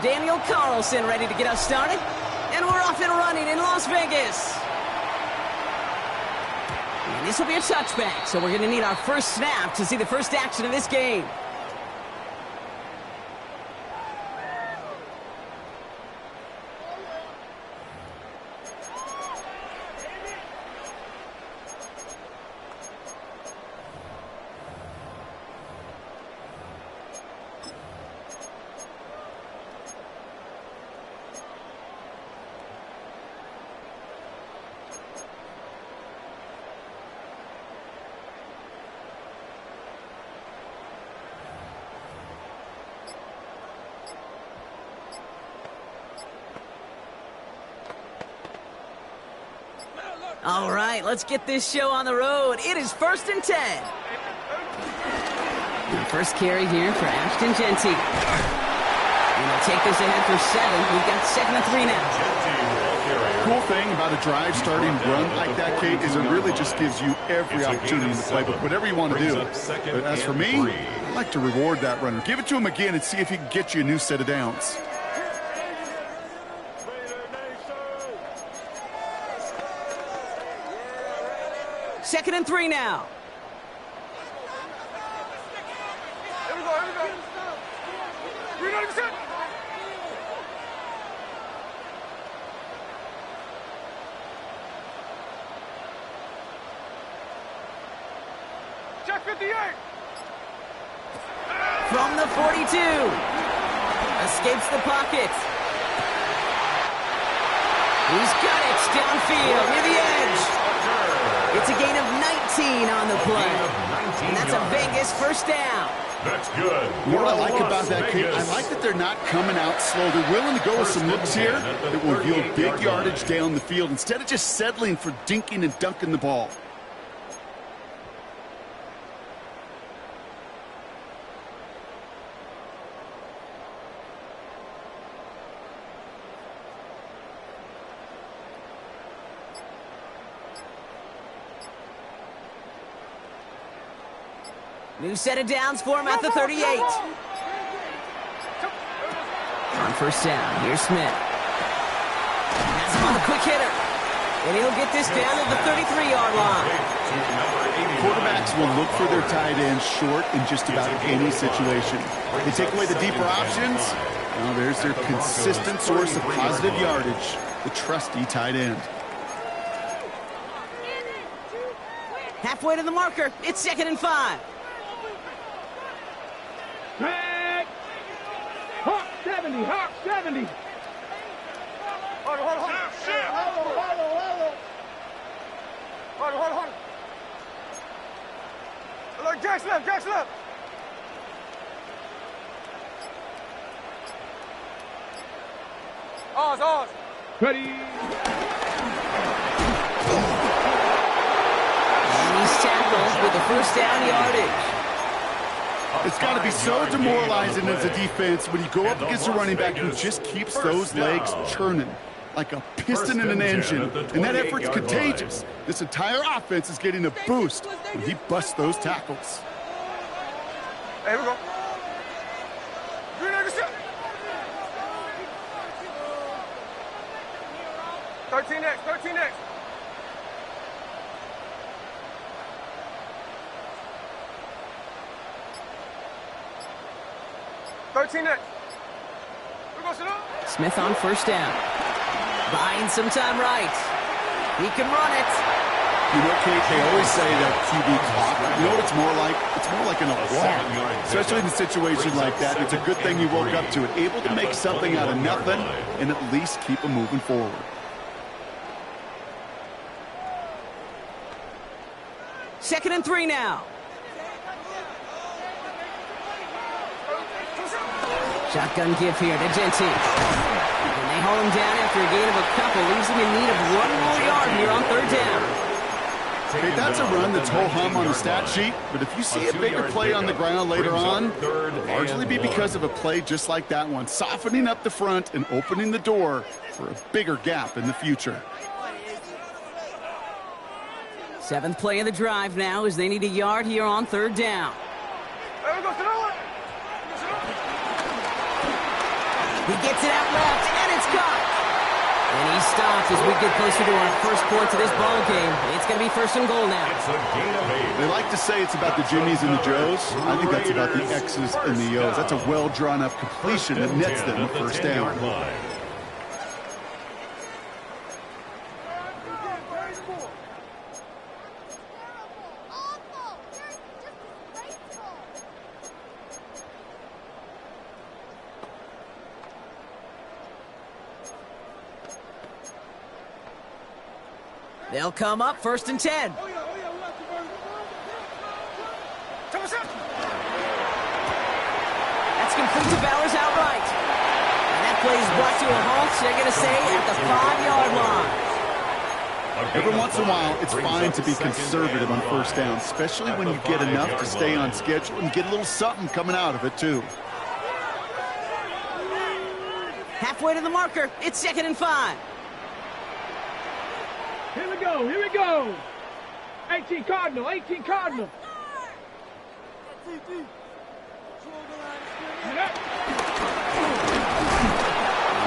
Daniel Carlson ready to get us started. And we're off and running in Las Vegas. And this will be a touchback, so we're going to need our first snap to see the first action of this game. All right, let's get this show on the road. It is 1st and 10. The first carry here for Ashton Genty. And they'll take this ahead for 7. We've got 2nd and 3 now. Cool thing about a drive starting run like that, Kate, is it really just gives you every opportunity in the playbook, whatever you want to do. But as for me, I like to reward that runner. Give it to him again and see if he can get you a new set of downs. 2nd and 3 now. Here we go, here we go. 390%. Check 58. From the 42. Escapes the pocket. He's got it downfield near the edge. It's a gain of 19 on the play. And that's a Vegas first down. That's good. What I like about that, Kate, I like that they're not coming out slow. They're willing to go with some looks here that will yield big yardage down the field instead of just settling for dinking and dunking the ball. New set of downs for him at the 38. On first down, here's Smith. That's him on the quick hitter. And he'll get this down at the 33-yard line. Quarterbacks will look for their tight end short in just about any situation. They take away the deeper options. Now there's their consistent source of positive yardage, the trusty tight end. Halfway to the marker. It's 2nd and 5. Hawk 70, Hawk 70. Hold on. Look, Jack's left. Ours. Ready. And he's tackled with the first down yardage. It's got to be so demoralizing as a defense when you go up against a running back who just keeps those legs churning like a piston in an engine. And that effort's contagious. This entire offense is getting a boost when he busts those tackles. Here we go. 13X. 13X. Smith on first down. Buying some time right. He can run it. You know, Kate, they always say that QB clock. You know what it's more like? It's more like an alarm. Especially in a situation like that. It's a good thing you woke up to it. Able to make something out of nothing and at least keep them moving forward. Second and 3 now. Shotgun give here to Genty. And they haul him down after a gain of a couple. Leaves him in need of 1 more yard here on third down. Okay, that's a run that's ho-hum on the stat sheet, but if you see a bigger play on the ground later on, it'll largely be because of a play just like that one, softening up the front and opening the door for a bigger gap in the future. 7th play of the drive now as they need a yard here on third down. He gets it out left, and it's caught. And he stops as we get closer to our first points of this ball game. It's going to be first and goal now. It's a gain of 8. They like to say it's about the Jimmies and the Joes. I think that's about the X's and the O's. That's a well-drawn-up completion that nets them a first down. They'll come up first and 10. That's complete to Bowers outright. And that play is brought to a halt, they're going to say, at the 5-yard line. Every once in a while, it's fine to be conservative on first down, especially when you get enough to stay on schedule and get a little something coming out of it, too. Halfway to the marker, it's 2nd and 5. Here we go, here we go. 18 Cardinal, 18 Cardinal. And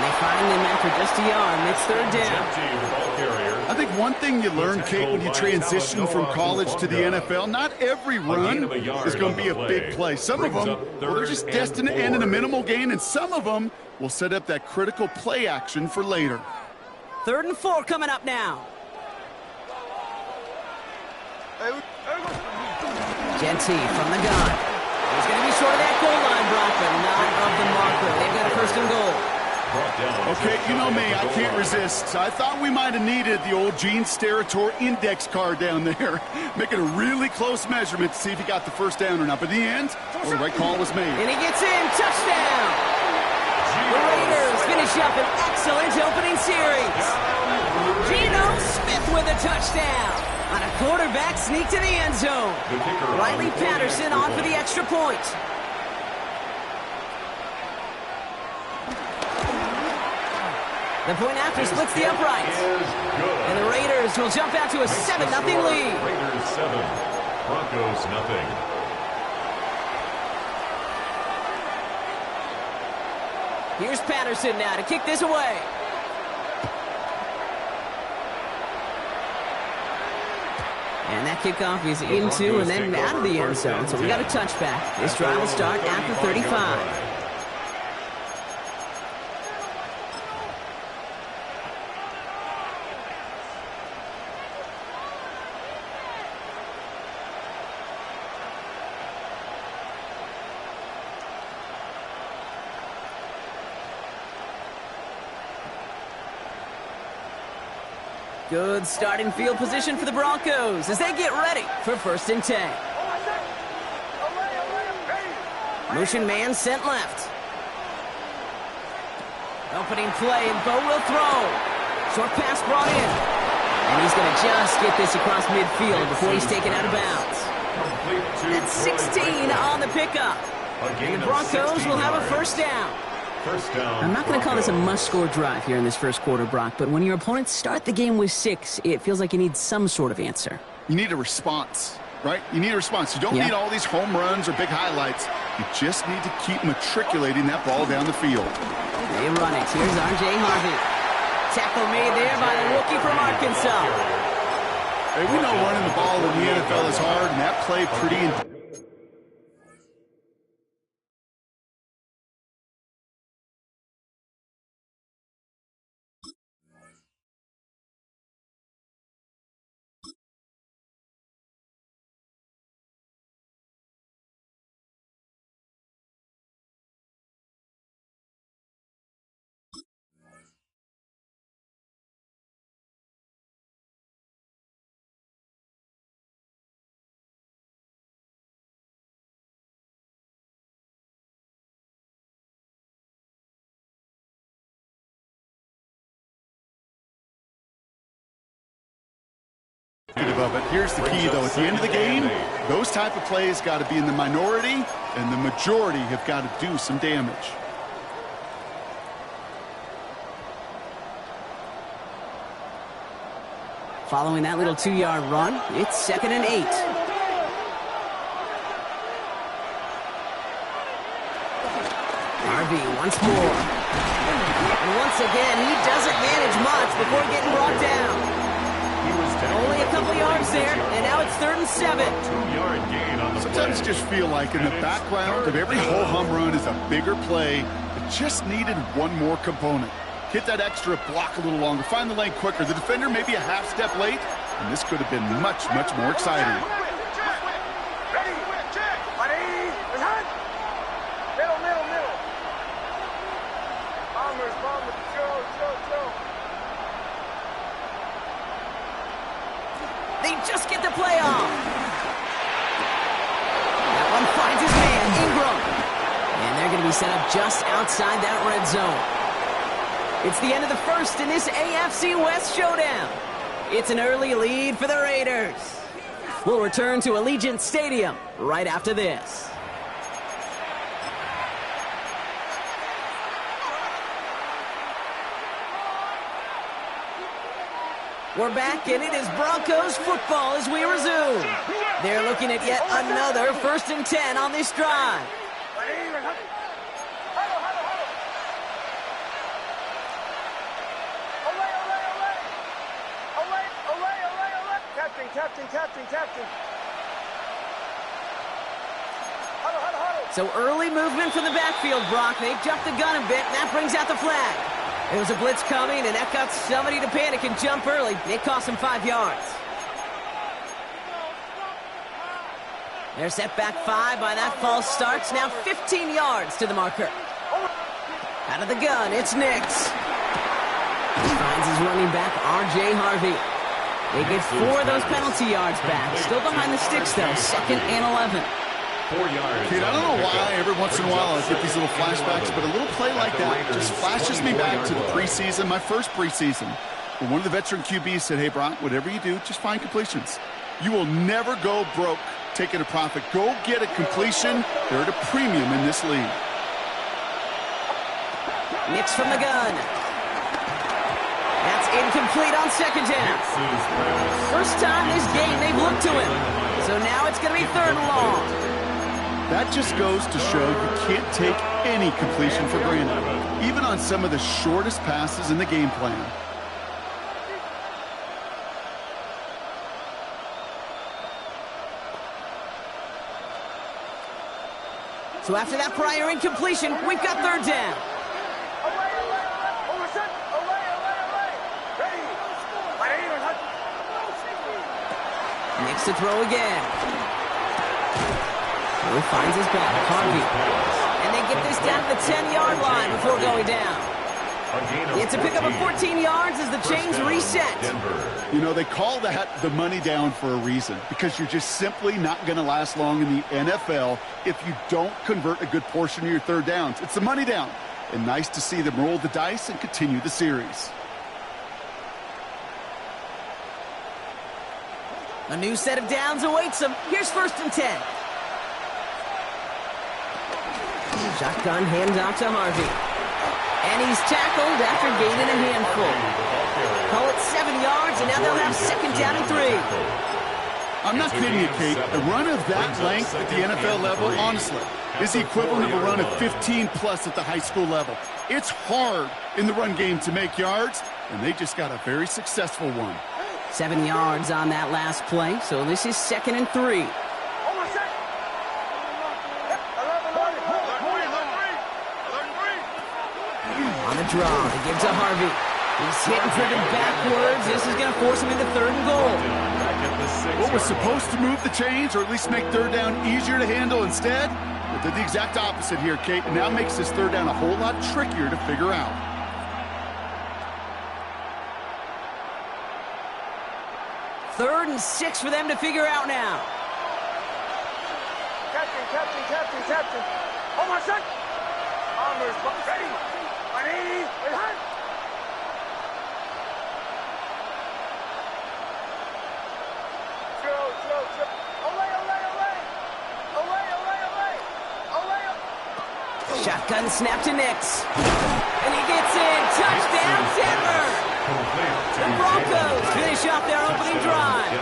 they find them after just a yard. It's 3rd down. I think one thing you learn, Kate, when you transition from college to the NFL, not every run is going to be a big play. Some of them, well, they're just destined to end in a minimal gain, and some of them will set up that critical play action for later. 3rd and 4 coming up now. Genty from the gun. He's going to be short of that goal line, Brock, but not of the marker. They've got a 1st and goal. Okay, you know me, I can't resist. I thought we might have needed the old Gene Steratore index card down there, making a really close measurement to see if he got the first down or not. But in the end, well, the right call was made. And he gets in. Touchdown! The Raiders finish up an excellent opening series. Geno Smith with a touchdown on a quarterback sneak to the end zone. Riley Patterson on for the extra point. The point after splits the uprights. And the Raiders will jump out to a 7-0 lead. Raiders 7, Broncos nothing. Here's Patterson now to kick this away. And that kickoff is into and then out of the end zone. So we got a touchback. This drive will start after 35. Good starting field position for the Broncos as they get ready for 1st and 10. Motion man sent left. Opening play, and Bo will throw. Short pass brought in. And he's going to just get this across midfield before he's taken out of bounds. That's 16 on the pickup. And the Broncos will have a 1st down. I'm not going to call this a must-score drive here in this first quarter, Brock, but when your opponents start the game with 6, it feels like you need some sort of answer. You need a response, right? You need a response. You don't need all these home runs or big highlights. You just need to keep matriculating that ball down the field. They run it. Here's R.J. Harvey. Tackle made there by the rookie from Arkansas. Hey, we know running the ball in the NFL is hard, and that play pretty intense. But here's the key, though. At the end of the game, those type of plays got to be in the minority, and the majority have got to do some damage. Following that little 2-yard run, it's 2nd and 8. Harvey once more. And once again, he doesn't manage much before getting brought down. Only a couple yards there, and now it's 3rd and 7. 2-yard gain on the Sometimes you just feel like in the background of every ho-hum run is a bigger play that just needed one more component. Hit that extra block a little longer, find the lane quicker. The defender may be a half step late, and this could have been much, much more exciting. They just get the play off. That one finds his man, Ingram. And they're going to be set up just outside that red zone. It's the end of the first in this AFC West showdown. It's an early lead for the Raiders. We'll return to Allegiant Stadium right after this. We're back, and it is Broncos football as we resume. They're looking at yet another 1st and 10 on this drive. Captain. So early movement from the backfield, Brock. They jumped the gun a bit, and that brings out the flag. There was a blitz coming, and that got somebody to panic and jump early. It cost them 5 yards. They're set back 5 by that false start. Now 15 yards to the marker. Out of the gun, it's Nix. He finds his running back, R.J. Harvey. They get 4 of those penalty yards back. Still behind the sticks, though. 2nd and 11. 4 yards. Kid, I don't know why every once in a while I get these little flashbacks, but a little play like that just flashes me back to the preseason, my first preseason. When one of the veteran QBs said, hey, Brock, whatever you do, just find completions. You will never go broke taking a profit. Go get a completion. They're at a premium in this league. Nix from the gun. That's incomplete on 2nd down. First time this game they've looked to him. So now it's going to be 3rd and long. That just goes to show you can't take any completion for granted, even on some of the shortest passes in the game plan. So after that prior incompletion, we've got 3rd down. Nix to throw again. He finds his back, Harvey. And they get this down to the 10-yard line before going down. It's a pickup of 14 yards as the chains reset. You know, they call that the money down for a reason, because you're just simply not going to last long in the NFL if you don't convert a good portion of your 3rd downs. It's the money down. And nice to see them roll the dice and continue the series. A new set of downs awaits them. Here's 1st and 10. Shotgun handoff to Harvey. And he's tackled after gaining a handful. Call it 7 yards, and now they'll have 2nd down and 3. I'm not kidding you, Kate. A run of that length at the NFL level, honestly, is the equivalent of a run of 15-plus at the high school level. It's hard in the run game to make yards, and they just got a very successful one. 7 yards on that last play, so this is 2nd and 3. On the draw, they give to Harvey. He's hit and driven backwards. This is going to force him into 3rd and goal. What was supposed to move the chains, or at least make 3rd down easier to handle instead, it did the exact opposite here, Kate, and now makes this 3rd down a whole lot trickier to figure out. 3rd and 6 for them to figure out now. Captain. Oh, my son. Armor's ready. Ready. Shotgun snap to Nix. And he gets in. Touchdown, Denver. The Broncos finish off their opening drive.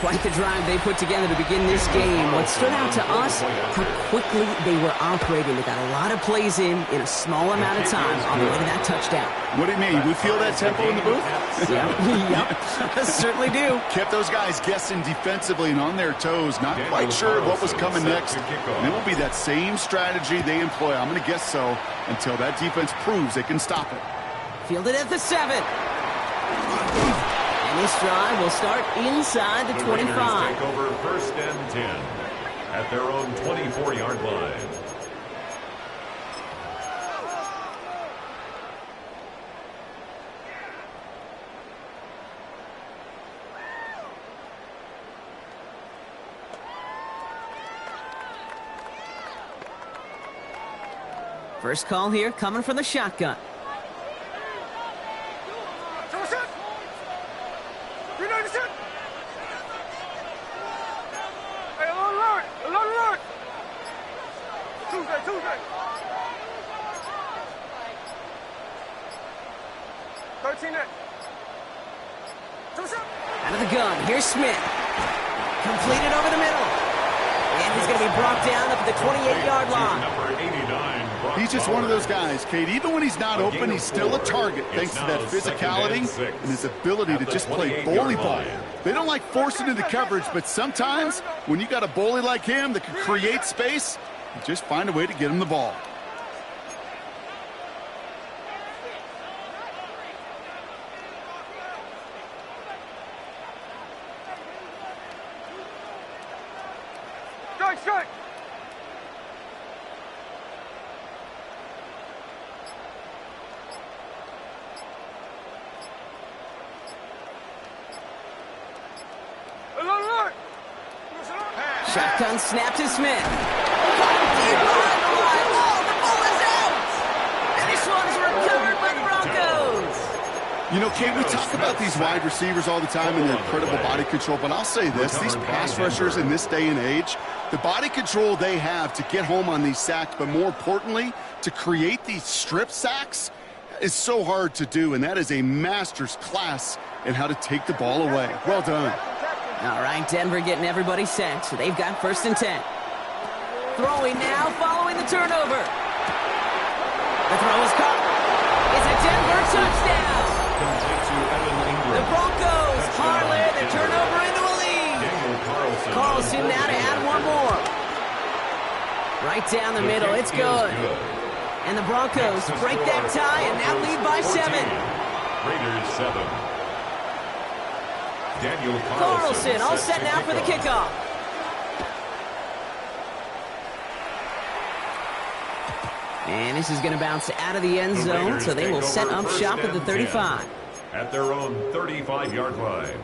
Quite the drive they put together to begin this game. What stood out to us, how quickly they were operating. They got a lot of plays in a small amount of time on the way to that touchdown. What do you mean? We feel that tempo in the booth? Yep, certainly do. Kept those guys guessing defensively and on their toes, not quite sure what was coming next. And it will be that same strategy they employ, I'm going to guess so, until that defense proves they can stop it. Fielded at the 7. And this drive will start inside the 25. Take over 1st and 10 at their own 24-yard line. First call here coming from the shotgun. Out of the gun, here's Smith. Completed over the middle. And he's going to be brought down up at the 28-yard line. He's just one of those guys, Kate. Even when he's not open, he's still a target thanks to that physicality and his ability to just play bully ball. They don't like forcing into coverage, but sometimes when you got a bully like him that can create space, you just find a way to get him the ball. Strike! Shotgun snap to Smith. Deep behind the line. Oh, the ball is out! And this one's recovered by the Broncos. You know, Kate, we talk about these wide receivers all the time and their incredible body control, but I'll say this, these pass rushers in this day and age, the body control they have to get home on these sacks, but more importantly, to create these strip sacks is so hard to do, and that is a master's class in how to take the ball away. Well done. All right, Denver getting everybody set, so they've got 1st and 10. Throwing now, following the turnover. The throw is caught. It's a Denver touchdown. The Broncos parlay the turnover into a lead. Carlson now to add one more. Right down the middle, it's good. And the Broncos break that tie and now lead by 7. Raiders 7. Daniel Carlson all set now for the kickoff. And this is going to bounce out of the end zone, so they will set up shop at the 35. At their own 35-yard line.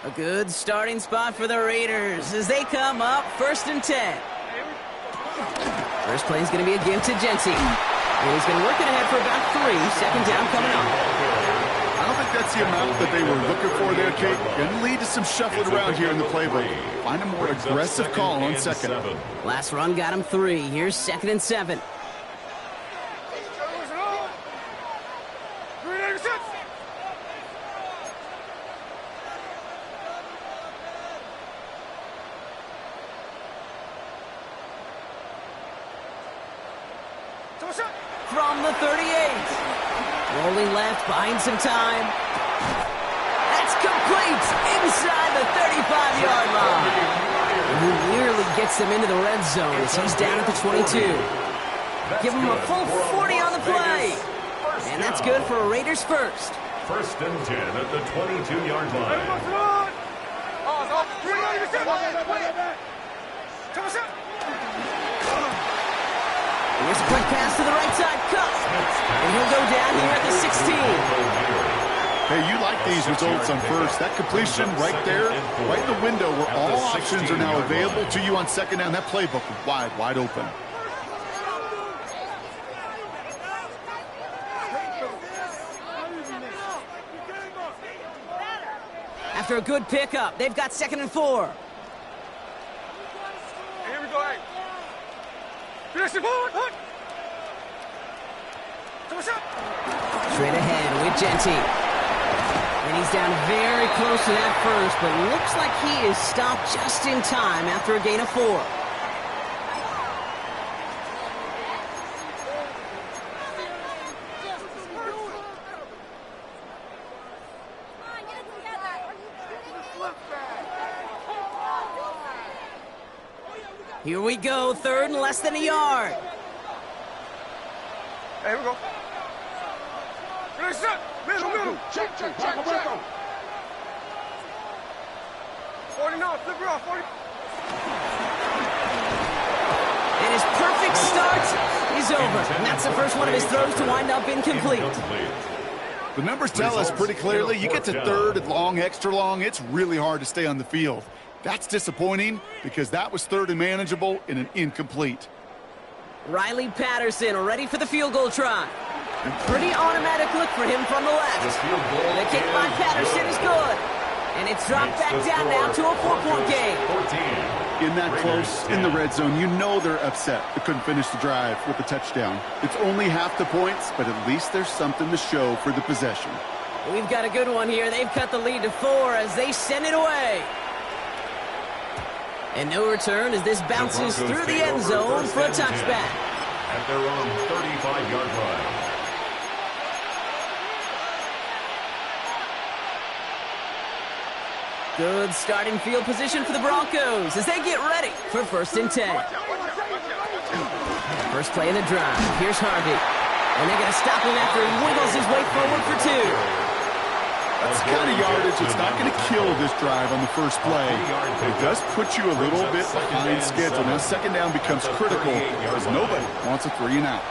A good starting spot for the Raiders as they come up 1st and 10. First play is going to be a give to Jency. And he's going to work it ahead for about 3. 2nd down coming up. I don't think that's the amount that they were looking for there, Kate. Going to lead to some shuffling around here in the playbook. Find a more aggressive call on 2nd. Last run got him 3. Here's 2nd and 7. From the 38. Rolling left, buying some time. That's complete inside the 35-yard line. And he nearly gets them into the red zone as he's down at the 22. Give him a full 40 on the play. And that's good for a Raiders first. 1st and 10 at the 22-yard line. Here's a quick pass to the right side, cut. And he'll go down here at the 16. Hey, you like these results on 1st. That completion right there, right in the window where all options are now available to you on 2nd down. That playbook is wide open. After a good pickup, they've got 2nd and 4. Here we go, hey. Straight ahead with Genty. And he's down very close to that first, but looks like he is stopped just in time after a gain of 4. Here we go, 3rd and less than a yard. Hey, here we go. Middle. Check. 40 now, flip her off, 40. And his perfect start is over. And that's the first one of his throws to wind up incomplete. The numbers tell us pretty clearly, you get to 3rd and long, extra long, it's really hard to stay on the field. That's disappointing because that was 3rd and manageable in an incomplete. Riley Patterson ready for the field goal try. A pretty automatic look for him from the left. The kick by Patterson is good. And it's dropped back down now to a 4-point game. In that close, in the red zone, you know they're upset they couldn't finish the drive with the touchdown. It's only half the points, but at least there's something to show for the possession. We've got a good one here. They've cut the lead to 4 as they send it away. And no return as this bounces through the end zone for a touchback. At their own 35-yard line. Good starting field position for the Broncos as they get ready for 1st and 10. First play of the drive. Here's Harvey. And they're going to stop him after he wiggles his way forward for 2. That's the kind of yardage that's not going to kill this drive on the first play. It does put you a little bit behind schedule. Now 2nd down becomes critical because nobody wants a 3 and out.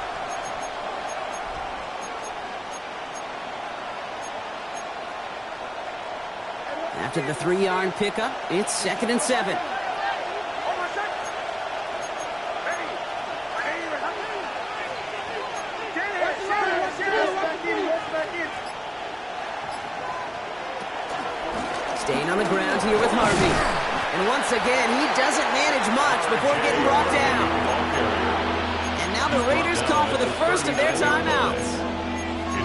After the 3-yard pickup, it's 2nd and 7. Staying on the ground here with Harvey. And once again, he doesn't manage much before getting brought down. And now the Raiders call for the first of their timeouts.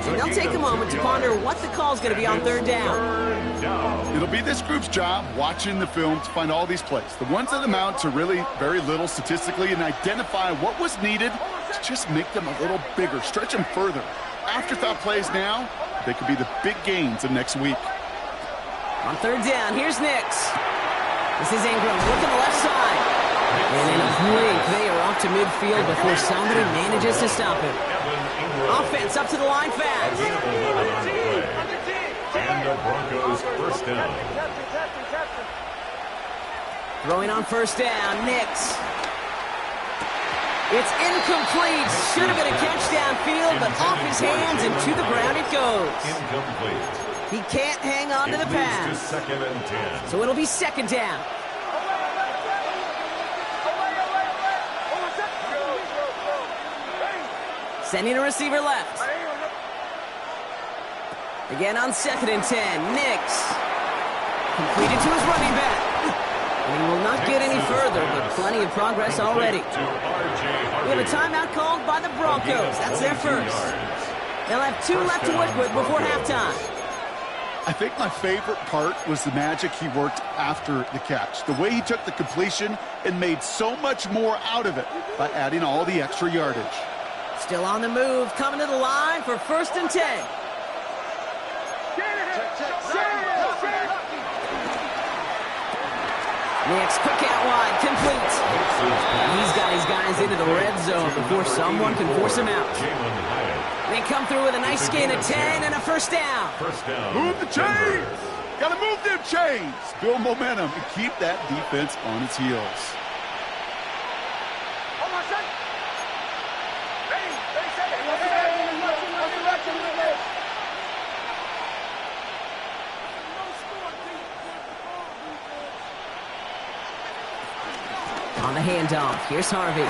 And they'll take a moment to ponder what the call is going to be on 3rd down. It'll be this group's job watching the film to find all these plays. The ones that amount to really very little statistically and identify what was needed to just make them a little bigger, stretch them further. Afterthought plays now, they could be the big gains of next week. On 3rd down, here's Nix. This is Ingram, look to the left side. And in a blink, they are off to midfield before somebody manages to stop him. Offense up to the line fast. And the Broncos 1st down. Throwing on 1st down, Nix. It's incomplete. Should have been a catch downfield, but off his hands and to the ground it goes. Incomplete. He can't hang on to the pass. To 2nd and 10. So it'll be 2nd down. Sending a receiver left. Again on 2nd and 10. Nix. Completed to his running back. And he will not get any further, but plenty of progress already. We have a timeout called by the Broncos. That's their first. They'll have 2 left to work with before halftime. I think my favorite part was the magic he worked after the catch. The way he took the completion and made so much more out of it by adding all the extra yardage. Still on the move, coming to the line for 1st and 10. Nix, quick out wide, complete. He's got his guys into the red zone before someone can force him out. They come through with a nice gain of 10 and a 1st down. Move the chains! Gotta move them chains! Build momentum and keep that defense on its heels. On the handoff, here's Harvey.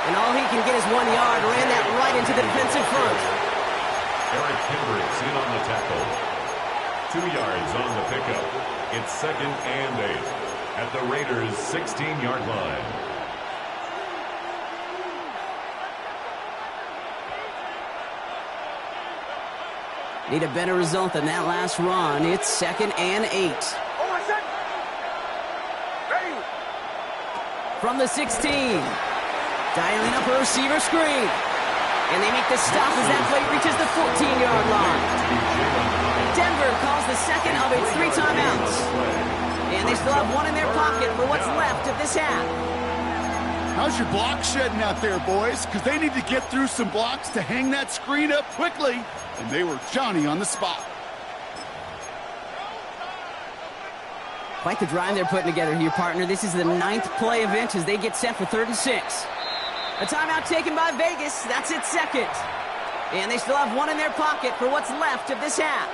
And all he can get is 1 yard, ran that right into the defensive front. Eric Hendricks in on the tackle. 2 yards on the pickup. It's 2nd and 8 at the Raiders' 16-yard line. Need a better result than that last run. It's 2nd and 8. From the 16. Dialing up a receiver screen. And they make the stop as that play reaches the 14-yard line. Denver calls the second of its 3 timeouts. And they still have one in their pocket for what's left of this half. How's your block shedding out there, boys? Because they need to get through some blocks to hang that screen up quickly. And they were Johnny on the spot. Quite the drive they're putting together here, partner. This is the 9th play of it as they get set for 3rd and 6. A timeout taken by Vegas. That's its 2nd. And they still have one in their pocket for what's left of this half.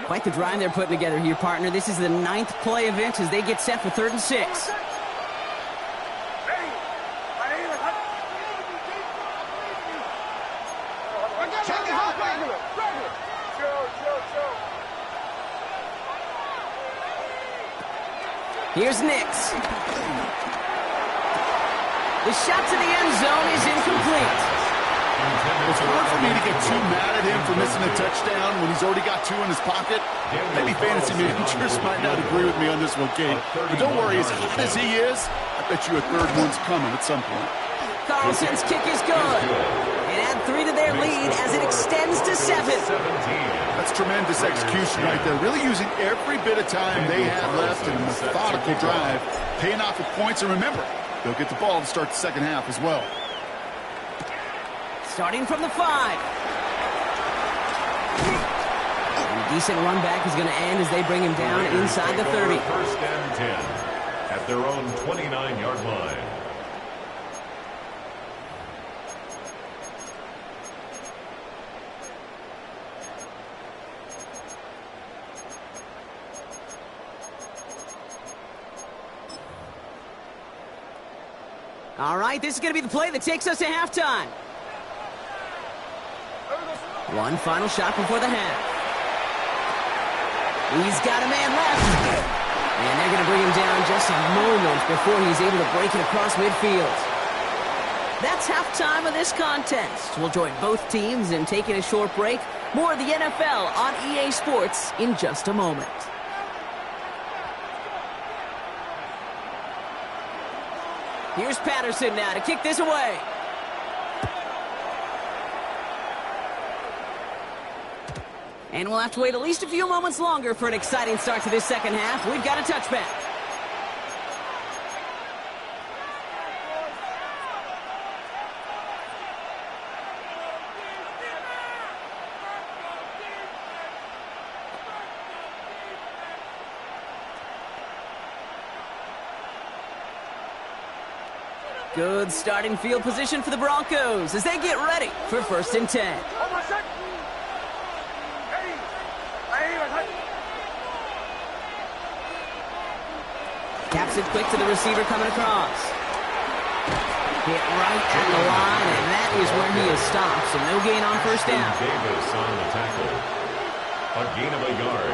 Quite the drive they're putting together here, partner. This is the 9th play of it as they get set for 3rd and 6. Here's Nix. The shot to the end zone is incomplete. It's hard for me to get too mad at him for missing a touchdown when he's already got 2 in his pocket. Maybe fantasy managers might not agree with me on this one, Kate. But don't worry, as hot as he is, I bet you a 3rd one's coming at some point. Carlson's kick is good. And add 3 to their lead as it extends to 7. That's tremendous execution right there. Really using every bit of time they have left in a methodical drive, paying off with points. And remember, they'll get the ball to start the second half as well. Starting from the 5. And a decent run back is going to end as they bring him down inside the 30. 1st and 10 at their own 29-yard line. All right, this is going to be the play that takes us to halftime. One final shot before the half. He's got a man left. And they're going to bring him down just a moment before he's able to break it across midfield. That's halftime of this contest. We'll join both teams in taking a short break. More of the NFL on EA Sports in just a moment. Here's Patterson now to kick this away. And we'll have to wait at least a few moments longer for an exciting start to this second half. We've got a touchback. Good starting field position for the Broncos as they get ready for 1st and 10. Taps it quick to the receiver coming across. Hit right at the line, and that is where he is stopped, so no gain on 1st down. Davis on the tackle. A gain of a yard.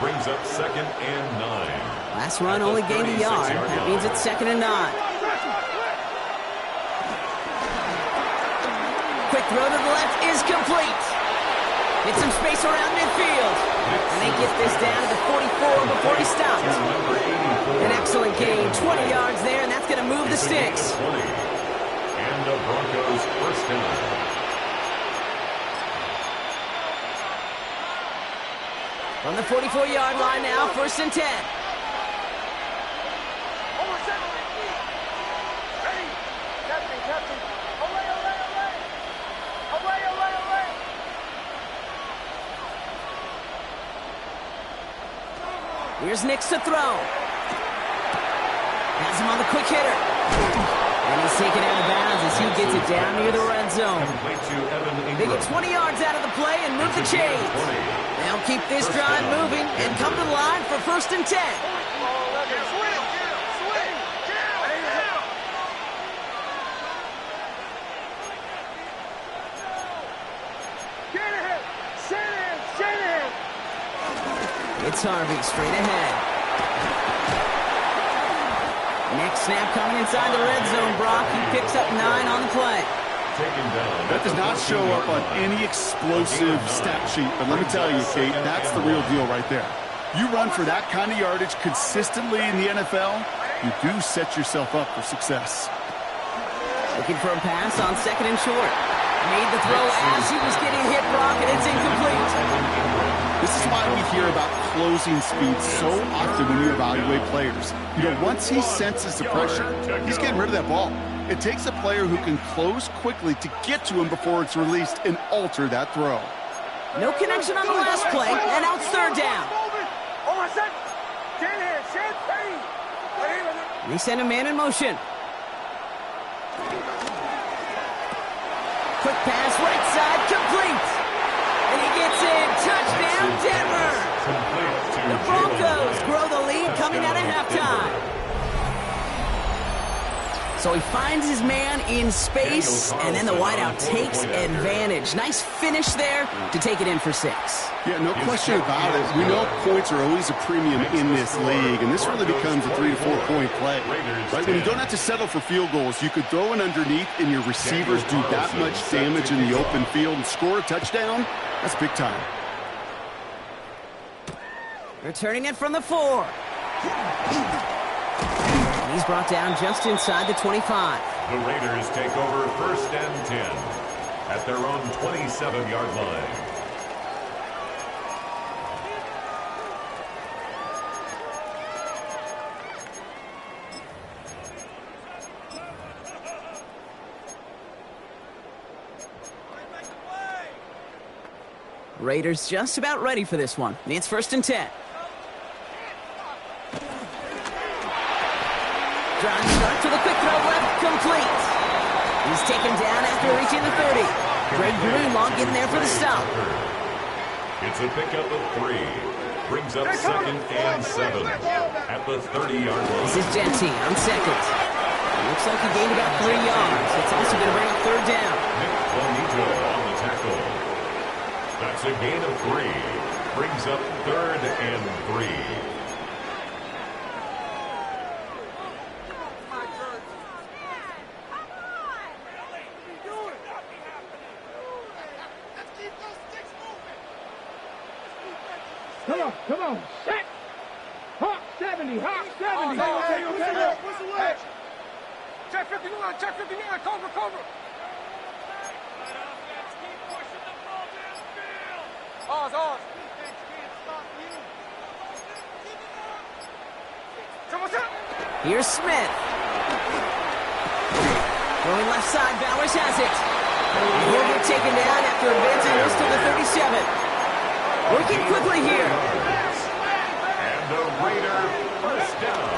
Brings up 2nd and 9. Last run only gained a yard. That means it's 2nd and 9. Quick throw to the left is complete. Get some space around midfield. And they get this down to the 44 before he stopped. An excellent gain. 20 yards there, and that's going to move the sticks. And the Broncos 1st down. From the 44-yard line now, 1st and 10. Here's Nix to throw. Has him on the quick hitter. And he's taken out of bounds as he gets it down near the red zone. They get 20 yards out of the play and move the chains. They'll keep this drive moving and come to the line for 1st and 10. It's Harvey straight ahead. Next snap coming inside the red zone, Brock. He picks up 9 on the play. That does not show up on any explosive stat sheet, but let me tell you, Kate, that's the real deal right there. You run for that kind of yardage consistently in the NFL, you do set yourself up for success. Looking for a pass on 2nd and short. Made the throw as he was getting hit, Brock, and it's incomplete. This is why we hear about closing speed so often when you evaluate players. You know, once he senses the pressure, he's getting rid of that ball. It takes a player who can close quickly to get to him before it's released and alter that throw. No connection on the last play, and now it's 3rd down. And they send a man in motion. Quick pass, right side, complete. And he gets in. Touchdown, Denver. The Broncos grow the lead coming out of halftime. So he finds his man in space, and then the wideout takes advantage. Nice finish there to take it in for 6. Yeah, no question about it. We know points are always a premium in this league, and this really becomes a 3 to 4 point play. Right? When you don't have to settle for field goals, you could throw it underneath, and your receivers do that much damage in the open field and score a touchdown. That's big time. Returning it from the 4. He's brought down just inside the 25. The Raiders take over 1st and 10 at their own 27-yard line. Raiders just about ready for this one. It's 1st and 10. Drive start to the quick throw left, complete. He's taken down after reaching the 30. Greg Greenlaw getting there for the stop. It's a pickup of 3. Brings up 2nd and 7 at the 30-yard line. This is Genty on 2nd. Looks like he gained about 3 yards. It's also going to bring up 3rd down. Nick Bonito on the tackle. That's a gain of 3. Brings up 3rd and 3. Come on, set. Hawk 70, Hawk 70. What's the leg? Check 59, check 59, cover. Ours. Here's Smith. Going left side, Bowers has it. And he'll get taken down after advancing this to the 37. Working quickly here. And the Raider 1st down.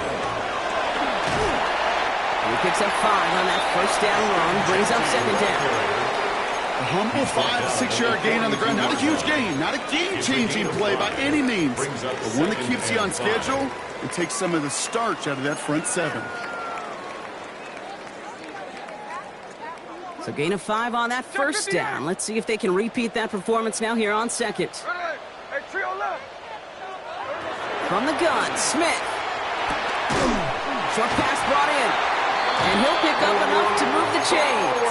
He picks up 5 on that 1st down run, brings up 2nd down. A humble 5 to 6 yard gain on the ground. Not a huge gain, not a game-changing play by any means, but one that keeps you on schedule and takes some of the starch out of that front 7. So gain of 5 on that 1st down. Let's see if they can repeat that performance now here on 2nd. From the gun, Smith. Short pass brought in. And he'll pick up enough to move the chains.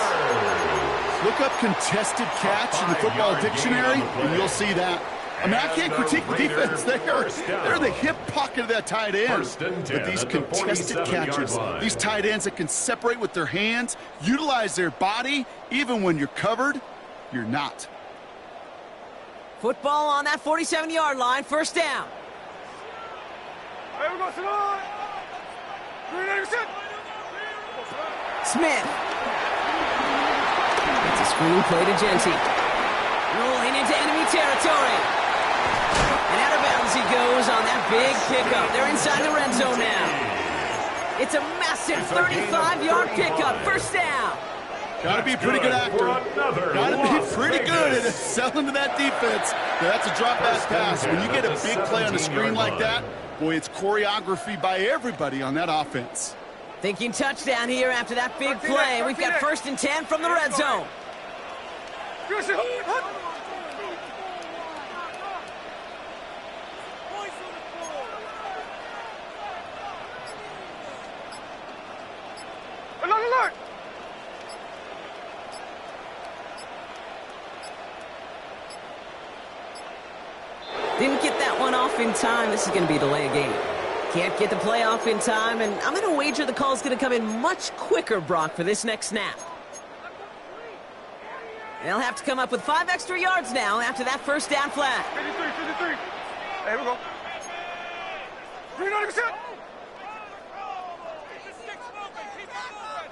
Look up contested catch in the football dictionary, and you'll see that. I mean, I can't critique the defense. They're the hip pocket of that tight end. But these contested catches, these tight ends that can separate with their hands, utilize their body, even when you're covered, you're not. Football on that 47-yard line, 1st down. Smith. It's a screen play to Genty. Rolling into enemy territory. And out of bounds he goes on that big pickup. They're inside the red zone now. It's a massive 35-yard pickup. 1st down. Got to be a pretty good actor. Got to be pretty good at selling to that defense. That's a drop-back pass. When you get a big play on the screen like that, boy, it's choreography by everybody on that offense. Thinking touchdown here after that big play. We've got 1st and 10 from the red zone. alert! Didn't get that one off in time. This is going to be a delay of game. Can't get the play off in time, and I'm going to wager the call's going to come in much quicker, Brock, for this next snap. They'll have to come up with 5 extra yards now after that first down flag. 53. Hey, here we go. 390%.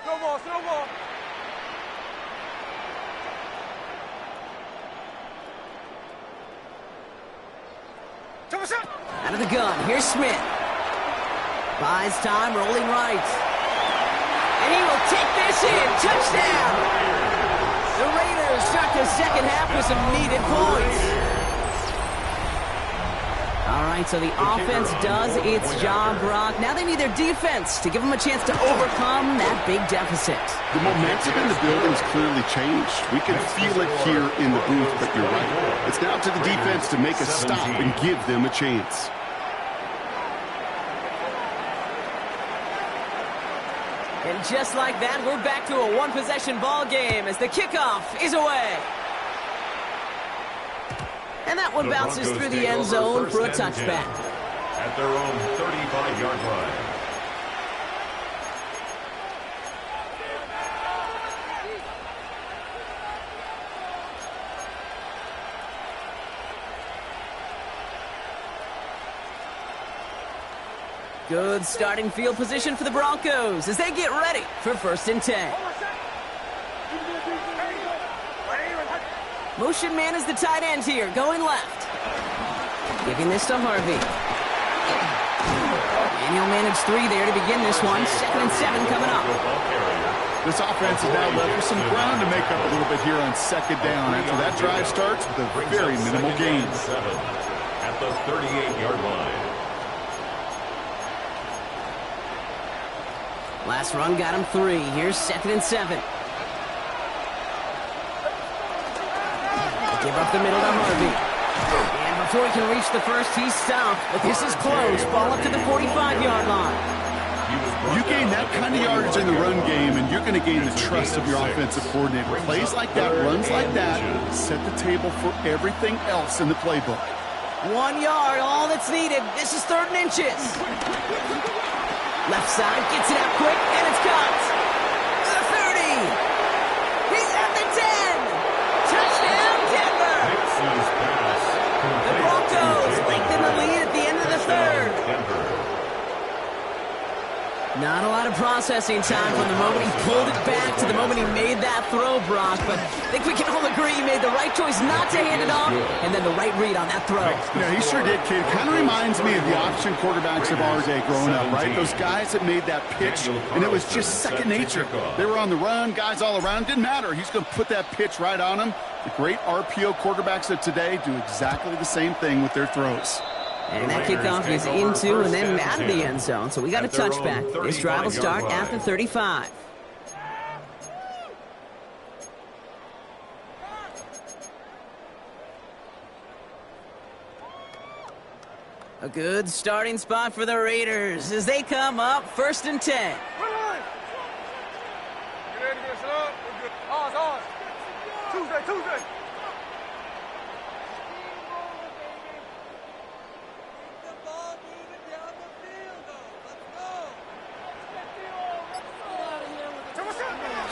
No more, no more. Out of the gun, here's Smith. Buys time, rolling right. And he will take this in. Touchdown! The Raiders start the second half with some needed points. All right, so the offense does its job, Brock. Now they need their defense to give them a chance to overcome that big deficit. The momentum in the building's clearly changed. We can feel it here in the booth, but you're right. It's now to the defense to make a stop and give them a chance. And just like that, we're back to a one-possession ball game as the kickoff is away. And that one bounces through the end zone for a touchback. At their own 35-yard line. Good starting field position for the Broncos as they get ready for 1st and 10. Motion man is the tight end here, going left. Giving this to Harvey. And he'll manage 3 there to begin this one. 2nd and 7 coming up. This offense is now left with some ground to make up a little bit here on 2nd down after that drive starts with a very minimal gain. At the 38-yard line. Last run got him 3. Here's 2nd and 7. Give up the middle to Harvey. And before he can reach the first, he's stopped. But this is close. Ball up to the 45-yard line. You gain that kind of yardage in the run game, and you're going to gain the trust of your offensive coordinator. Plays like that, runs like that, set the table for everything else in the playbook. 1 yard, all that's needed. This is 3rd and inches. Left side, gets it out quick, and it's caught. The 30. He's at the 10. Touchdown, Denver! The Broncos lengthen the lead at the end of the 3rd. Not a lot of processing time from the moment he pulled it back to the moment he made that throw, Brock. But I think we can all agree he made the right choice not to hand it off, and then the right read on that throw. Yeah, he sure did, kid. Kind of reminds me of the option quarterbacks of our day growing up, right? Those guys that made that pitch, and it was just second nature. They were on the run, guys all around. Didn't matter. He's going to put that pitch right on them. The great RPO quarterbacks of today do exactly the same thing with their throws. And that kickoff is into and then out of the end zone. So we got a touchback. This drive will start at the 35. A good starting spot for the Raiders as they come up 1st and 10. Tuesday.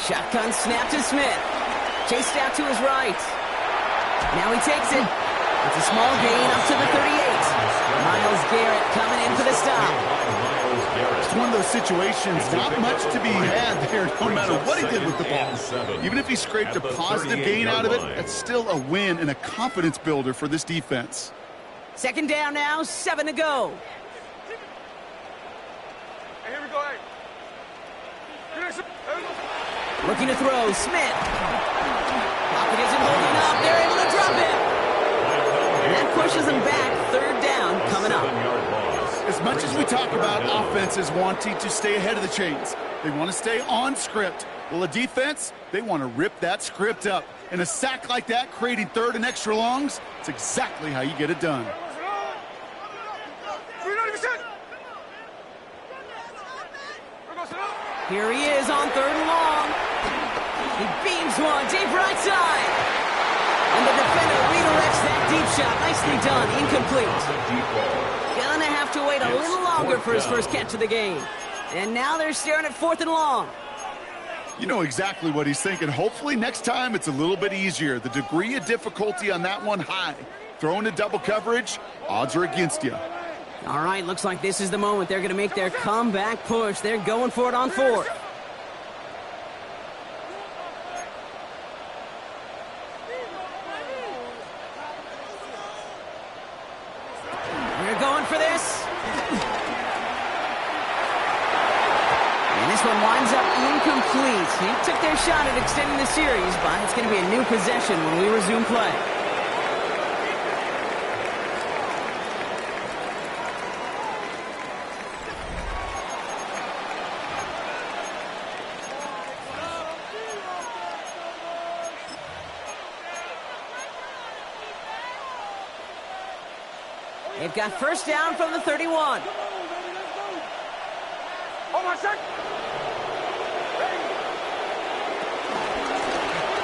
Shotgun snap to Smith. Chased out to his right. Now he takes it. It's a small gain up to the 38. Myles Garrett coming in for the stop. It's one of those situations, not much to be had there, no matter what he did with the ball. Even if he scraped a positive gain out of it, that's still a win and a confidence builder for this defense. 2nd down now, 7 to go. Hey, here we go, hey. Looking to throw, Smith. Pocket isn't holding up. They're able to drop it. And that pushes them back. 3rd down coming up. As much as we talk about offenses wanting to stay ahead of the chains, they want to stay on script. Well, a defense, they want to rip that script up. And a sack like that, creating 3rd and extra longs, it's exactly how you get it done. Here he is on 3rd and long. He beams one deep right side. And the defender redirects that deep shot. Nicely done. Incomplete. Gonna have to wait a little longer for his first catch of the game. And now they're staring at 4th and long. You know exactly what he's thinking. Hopefully next time it's a little bit easier. The degree of difficulty on that one high. Throwing a double coverage, odds are against you. All right, looks like this is the moment they're going to make their comeback push. They're going for it on 4th. They're going for this. And this one winds up incomplete. He took their shot at extending the series, but it's going to be a new possession when we resume play. They've got first down from the 31. Hold on, sec.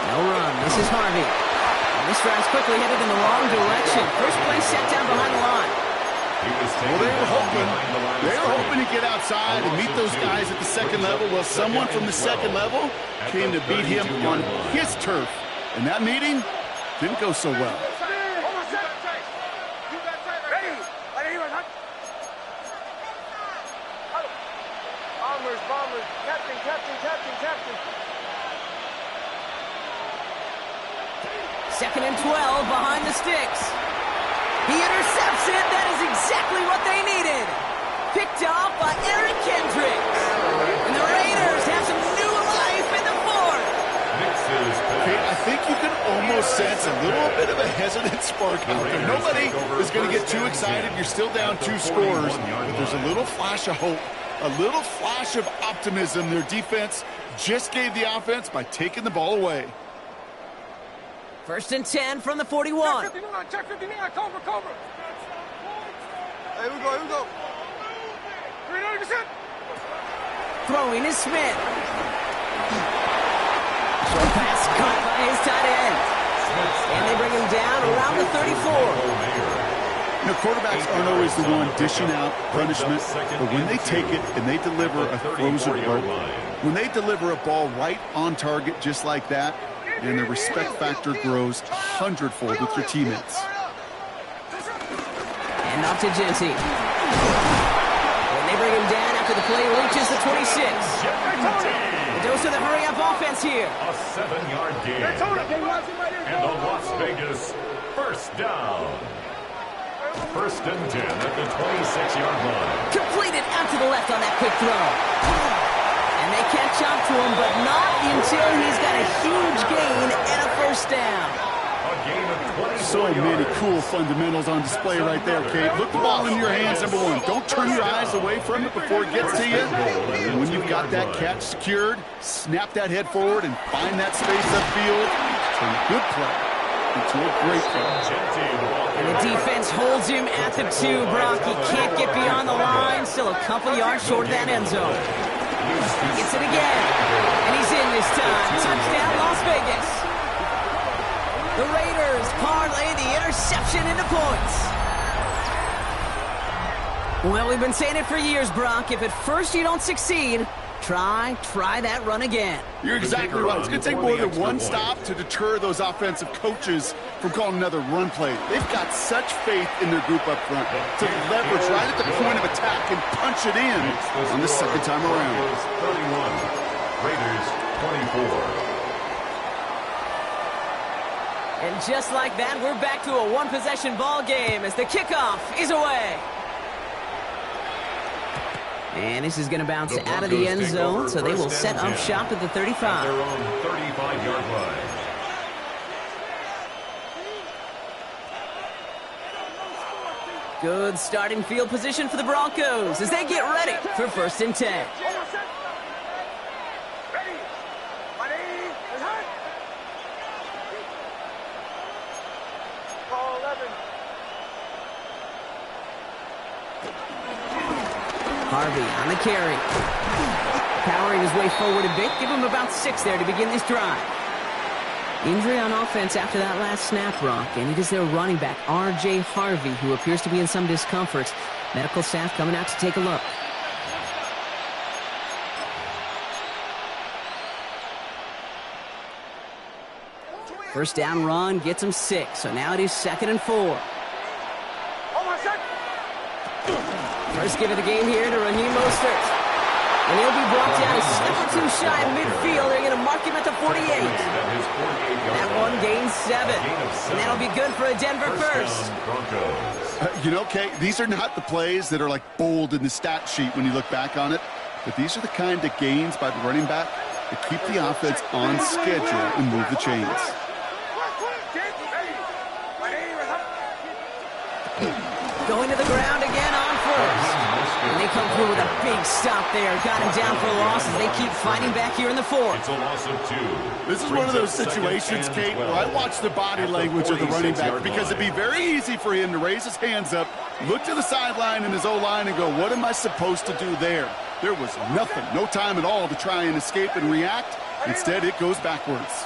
No run. This is Harvey. And this drive's quickly headed in the wrong direction. First play set down behind the line. Well, they were hoping to get outside and meet those guys at the second level. Well, someone from the second level came to beat him on his turf. And that meeting didn't go so well. Bombers, captain. 2nd and 12 behind the sticks. He intercepts it. That is exactly what they needed. Picked off by Eric Kendricks. And the Raiders have some new life in the 4th. Okay, I think you can almost sense a little bit of a hesitant spark out there. Nobody is going to get too excited. You're still down 2 scores, but there's a little flash of hope, a little flash of optimism. Their defense just gave the offense by taking the ball away. 1st and 10 from the 41. Check 59, Cobra. Here we go. 300%. Throwing is Smith. Short pass caught by his tight end. And they bring him down around the 34. You know, quarterbacks aren't always the one dishing out punishment, but when they take it and they deliver a frozen rope, when they deliver a ball right on target just like that, and the respect factor grows 100-fold with your teammates. And off to Genty. And they bring him down after the play reaches the 26. The dose of the hurry-up offense here. A 7-yard gain. And the Las Vegas first down. 1st and 10 at the 26-yard line. Completed out to the left on that quick throw. And they catch up to him, but not until he's got a huge gain and a first down. A gain of 24 So many cool fundamentals on display right there, Kate. Look the ball in your hands, number 1. Don't turn your eyes away from it before it gets to you. And when you've got that catch secured, snap that head forward and find that space upfield. Turn a good play into a great play. And the defense holds him at the 2, Brock. He can't get beyond the line. Still a couple yards short of that end zone. He gets it again. And he's in this time. Touchdown, Las Vegas. The Raiders parlay the interception into points. Well, we've been saying it for years, Brock. If at first you don't succeed, try that run again. You're exactly right. It's going to take more than one stop to deter those offensive coaches from calling another run play. They've got such faith in their group up front to leverage right at the point of attack and punch it in on the second time around. 31, Raiders 24. And just like that, we're back to a one-possession ball game as the kickoff is away. And this is going to bounce out of the end zone, so they will set up shop at the 35. At their own 35-yard line. Good starting field position for the Broncos as they get ready for 1st and 10. Harvey on the carry. Powering his way forward a bit. Give him about 6 there to begin this drive. Injury on offense after that last snap, Brock, and it is their running back, R.J. Harvey, who appears to be in some discomfort. Medical staff coming out to take a look. First down run gets him 6, so now it is 2nd and 4. First give of the game here to Raheem Mostert. And he'll be brought down a step or 2 shy of midfield. They're going to mark him at the 48. That one gains 7. And that'll be good for a Denver first. You know, Kate, these are not the plays that are like bold in the stat sheet when you look back on it. But these are the kind of gains by the running back that keep the offense on schedule and move the chains. Going to the ground again on first. And they come through with a big stop there. Got him down for a loss as they keep fighting back here in the 4th. It's a loss of 2. This is one of those situations, Kate, where I watch the body language of the running back because it'd be very easy for him to raise his hands up, look to the sideline and his O-line and go, what am I supposed to do there? There was nothing, no time at all to try and escape and react. Instead, it goes backwards.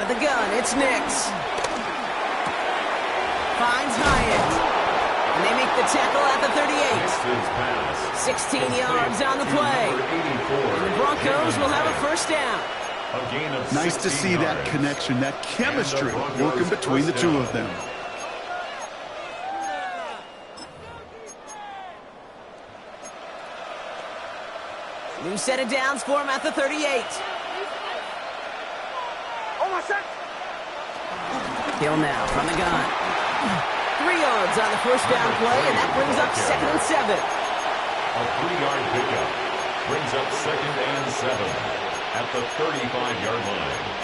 The gun, it's Nix. Finds Hyatt. And they make the tackle at the 38. 16 yards on the play. And the Broncos will have a first down. Nice to see that connection, that chemistry working between the two of them. New set of downs for him at the 38. Hill now from the gun. 3 yards on the first down play, and that brings up 2nd and 7. A 3-yard pickup brings up 2nd and 7 at the 35-yard line.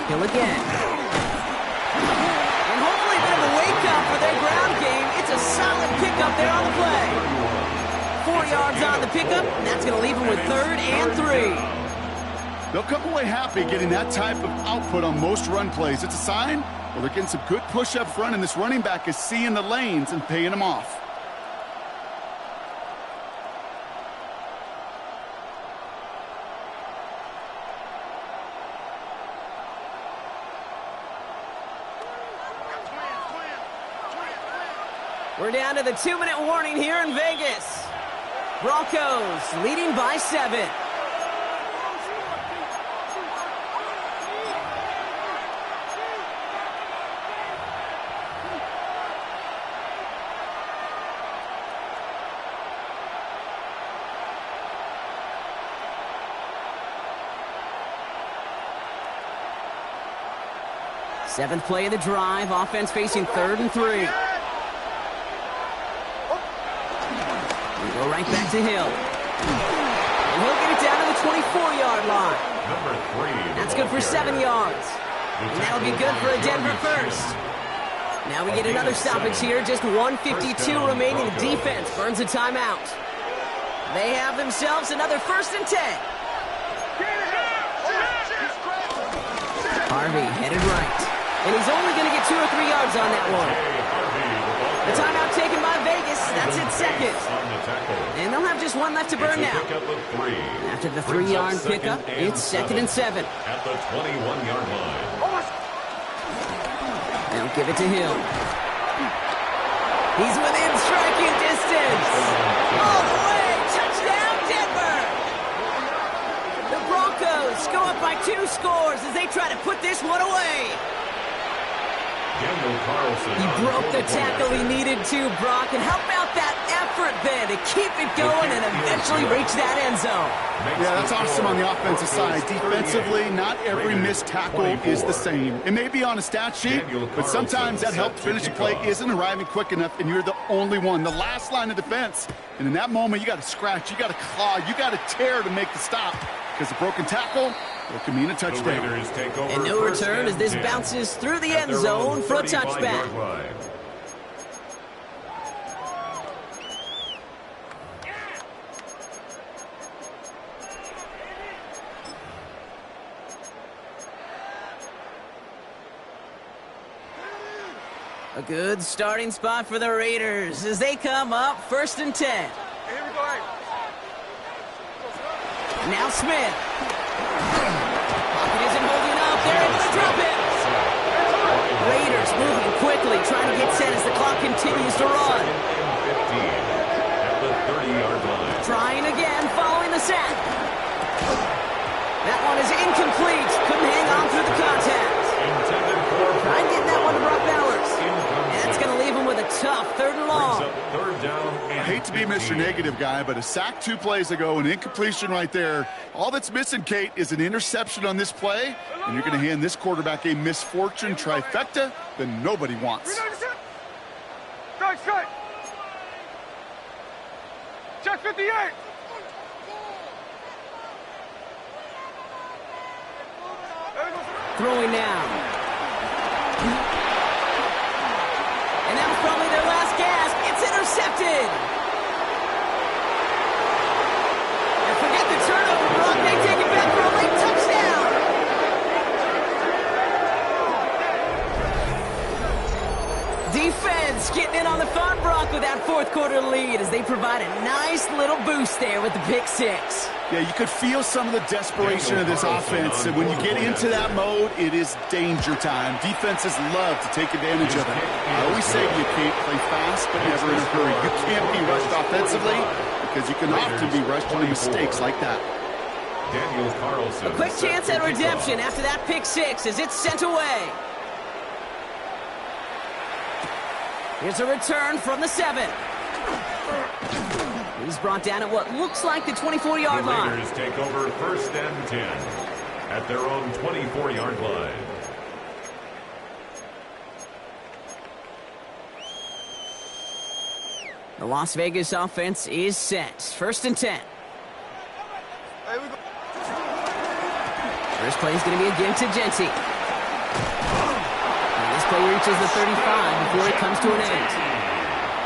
Hill again. And hopefully a bit of a wake-up for their ground game. It's a solid pickup there on the play. 4 yards on the pickup, and that's going to leave them with 3rd and 3. They'll come away happy getting that type of output on most run plays. It's a sign, well, they're getting some good push up front, and this running back is seeing the lanes and paying them off. We're down to the 2-minute warning here in Vegas. Broncos leading by 7. Seventh play of the drive. Offense facing 3rd and 3. Go right back to Hill. And he'll get it down to the 24-yard line. Number 3. That's good for 7 yards. And that'll be good for a Denver first. Now we get another stoppage here. Just 1:52 remaining. The defense burns a timeout. They have themselves another 1st and 10. Harvey headed right. And he's only going to get 2 or 3 yards on that one. The timeout taken by Vegas. That's it, 2nd. And they'll have just 1 left to burn now. After the 3-yard pickup, it's 2nd and 7. At the 21-yard line. They'll give it to Hill. He's within striking distance. All the way. Touchdown, Denver. The Broncos go up by 2 scores as they try to put this one away. He broke the tackle he needed to, Brock. And how about that effort then to keep it going and eventually reach that end zone. Yeah, that's awesome on the offensive side. Defensively, not every missed tackle is the same. It may be on a stat sheet, but sometimes that help finish a play isn't arriving quick enough, and you're the only one, the last line of defense. And in that moment, you got to scratch, you got to claw, you got to tear to make the stop, because a broken tackle, it can mean a touchdown. And no return as this bounces through the end zone for a touchback. A good starting spot for the Raiders as they come up 1st and 10. Here we go. Now Smith. Pocket isn't holding up. They're able to drop it. Raiders moving quickly, trying to get set as the clock continues to run. 15 at the 30-yard line. Trying again, following the sack. That one is incomplete. Couldn't hang on through the contact. Trying getting that one to Brock Bowers. And that's going to leave him with a tough 3rd and long. I hate to be Mr. Negative guy, but a sack 2 plays ago, an incompletion right there. All that's missing, Kate, is an interception on this play, and you're going to hand this quarterback a misfortune trifecta that nobody wants. Strike. Check 58. Throwing now. And that was probably their last gasp. It's intercepted. And forget the turnover, Brock. They take it back for a late touchdown. Defense getting in on the fun, Brock, with that 4th quarter lead as they provide a nice little boost there with the pick 6. Yeah, you could feel some of the desperation of this offense, and when you get into that mode, it is danger time. Defenses love to take advantage of it. I always say to you, Kate, play fast, but never in a hurry. You can't be rushed offensively because you can often be rushed into mistakes like that. A quick chance at redemption after that pick 6 as it's sent away. Here's a return from the 7. He's brought down at what looks like the 24-yard line. The Raiders take over 1st and 10 at their own 24-yard line. The Las Vegas offense is set. 1st and 10. First play is going to be again to Genty. And this play reaches the 35 before it comes to an end.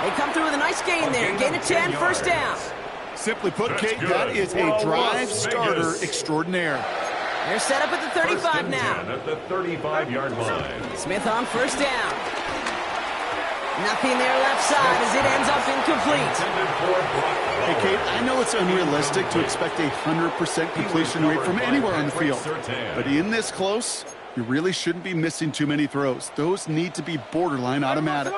They come through with a nice gain there. Gain of 10, 1st down. Simply put, Kate, that is a drive starter extraordinaire. They're set up at the 35 now. At the 35-yard line. Smith on 1st down. Nothing there left side as it ends up incomplete. Hey, Kate, I know it's unrealistic to expect a 100% completion rate from anywhere on the field. But in this close, you really shouldn't be missing too many throws. Those need to be borderline automatic.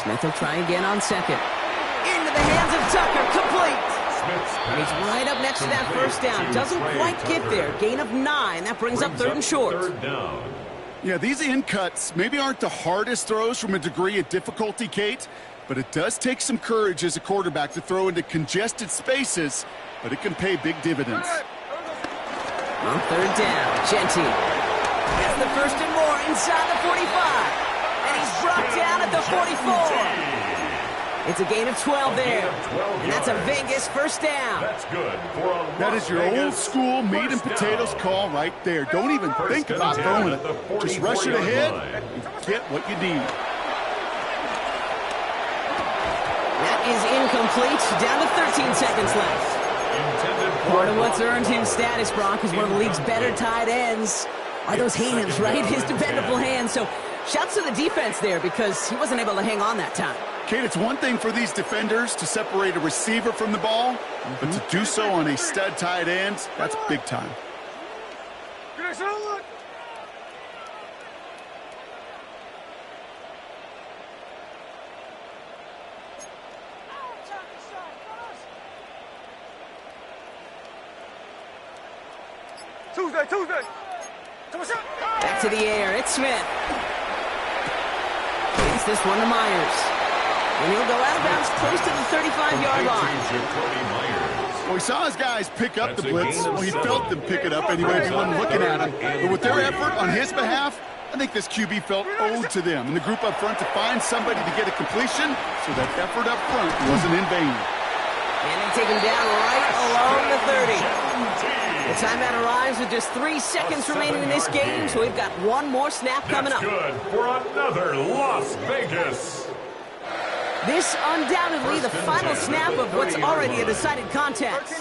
Smith will try again on 2nd. Into the hands of Tucker, complete. And he's right up next to that 1st down. Doesn't quite get there. Gain of 9. That brings up 3rd and short. 3rd down. Yeah, these in cuts maybe aren't the hardest throws from a degree of difficulty, Kate, but it does take some courage as a quarterback to throw into congested spaces, but it can pay big dividends. On 3rd down, Genty has the 1st and more inside the 45. And he's brought down at the 44. It's a gain of 12 there. And that's a Vegas 1st down. That's good for a That is your old school meat and potatoes call right there. Don't even think about throwing it. Just rush it ahead and get what you need. That is incomplete. Down to 13 seconds left. Part of what's earned him status, Brock, is one of the league's better tight ends. Are those hands, right? His dependable hands. So shouts to the defense there because he wasn't able to hang on that time. Kate, it's one thing for these defenders to separate a receiver from the ball, but to do so on a stud tight end, that's big time. Tuesday. Back to the air. It's Smith. Gets this one to Myers. And he'll go out of bounds close to the 35-yard line. Well, he saw his guys pick up the blitz. Well, he felt them pick it up anyway if he wasn't looking at him. But with their effort on his behalf, I think this QB felt owed to them and the group up front to find somebody to get a completion, so that effort up front wasn't in vain. And they take him down right along the 30. The timeout arrives with just 3 seconds remaining in this game, so we've got one more snap coming up. That's good for another Las Vegas. This undoubtedly the final snap of what's already a decided contest.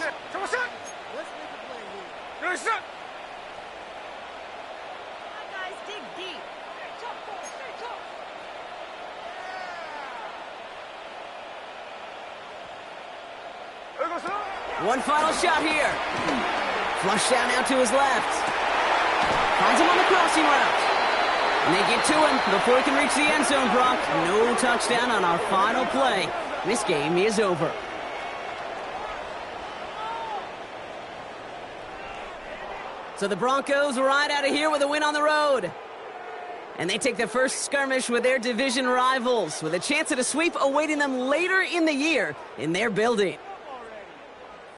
One final shot here. Flush down now to his left. Finds him on the crossing route. And they get to him before he can reach the end zone, Brock. No touchdown on our final play. This game is over. So the Broncos ride out of here with a win on the road. And they take the first skirmish with their division rivals, with a chance at a sweep awaiting them later in the year in their building.